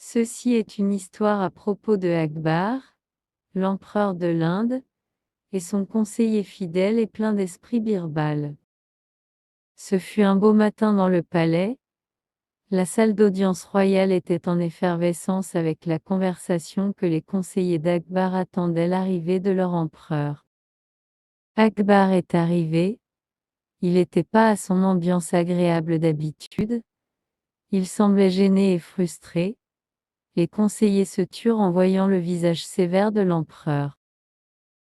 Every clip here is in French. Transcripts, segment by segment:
Ceci est une histoire à propos de Akbar, l'empereur de l'Inde, et son conseiller fidèle et plein d'esprit Birbal. Ce fut un beau matin dans le palais. La salle d'audience royale était en effervescence avec la conversation que les conseillers d'Akbar attendaient l'arrivée de leur empereur. Akbar est arrivé. Il n'était pas à son ambiance agréable d'habitude. Il semblait gêné et frustré. Les conseillers se turent en voyant le visage sévère de l'empereur.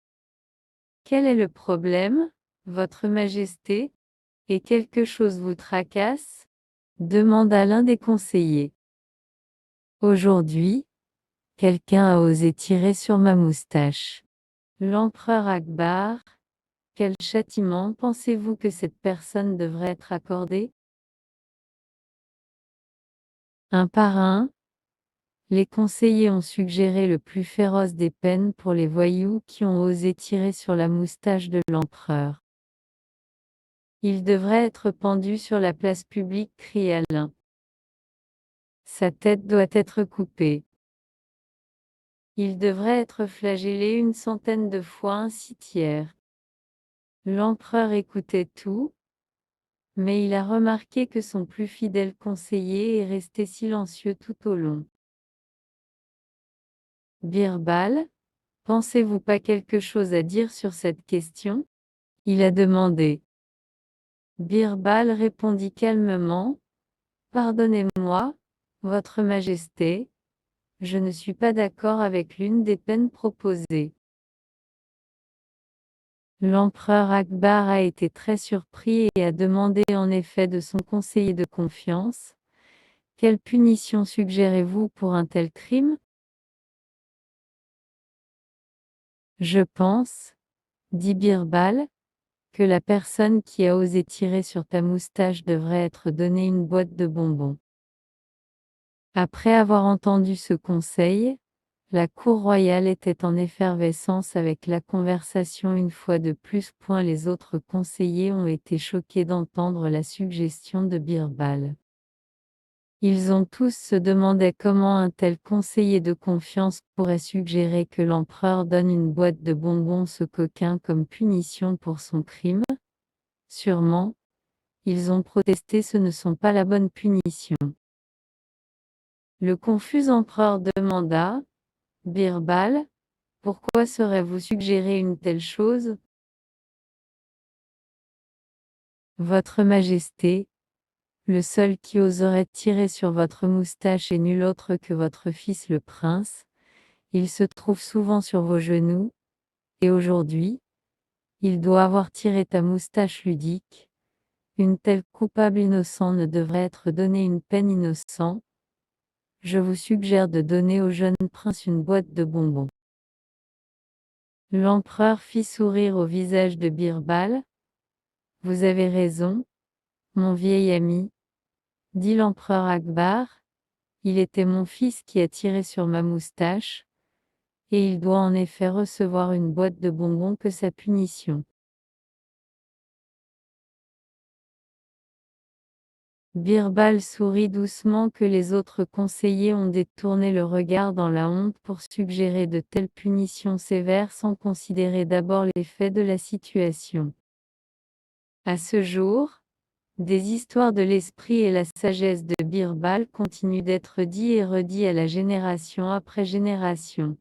« Quel est le problème, Votre Majesté? Et quelque chose vous tracasse? Demanda l'un des conseillers. Aujourd'hui, quelqu'un a osé tirer sur ma moustache. L'empereur Akbar, quel châtiment pensez-vous que cette personne devrait être accordée? Un par un, les conseillers ont suggéré le plus féroce des peines pour les voyous qui ont osé tirer sur la moustache de l'empereur. Il devrait être pendu sur la place publique, cria l'un. Sa tête doit être coupée. Il devrait être flagellé une centaine de fois ainsi tiers. L'empereur écoutait tout, mais il a remarqué que son plus fidèle conseiller est resté silencieux tout au long. Birbal, pensez-vous pas quelque chose à dire sur cette question? Il a demandé. Birbal répondit calmement. Pardonnez-moi, Votre Majesté, je ne suis pas d'accord avec l'une des peines proposées. L'empereur Akbar a été très surpris et a demandé en effet de son conseiller de confiance. Quelle punition suggérez-vous pour un tel crime? Je pense, dit Birbal, que la personne qui a osé tirer sur ta moustache devrait être donnée une boîte de bonbons. Après avoir entendu ce conseil, la cour royale était en effervescence avec la conversation une fois de plus. Les autres conseillers ont été choqués d'entendre la suggestion de Birbal. Ils ont tous se demandaient comment un tel conseiller de confiance pourrait suggérer que l'empereur donne une boîte de bonbons ce coquin comme punition pour son crime. Sûrement, ils ont protesté, ce ne sont pas la bonne punition. Le confus empereur demanda, Birbal, pourquoi serait-vous suggéré une telle chose? Votre Majesté, le seul qui oserait tirer sur votre moustache est nul autre que votre fils le prince. Il se trouve souvent sur vos genoux, et aujourd'hui, il doit avoir tiré ta moustache ludique. Une telle coupable innocent ne devrait être donnée une peine innocent. Je vous suggère de donner au jeune prince une boîte de bonbons. L'empereur fit sourire au visage de Birbal. Vous avez raison, mon vieil ami, dit l'empereur Akbar. Il était mon fils qui a tiré sur ma moustache, et il doit en effet recevoir une boîte de bonbons que sa punition. Birbal sourit doucement que les autres conseillers ont détourné le regard dans la honte pour suggérer de telles punitions sévères sans considérer d'abord les faits de la situation. À ce jour, des histoires de l'esprit et la sagesse de Birbal continuent d'être dites et redites à la génération après génération.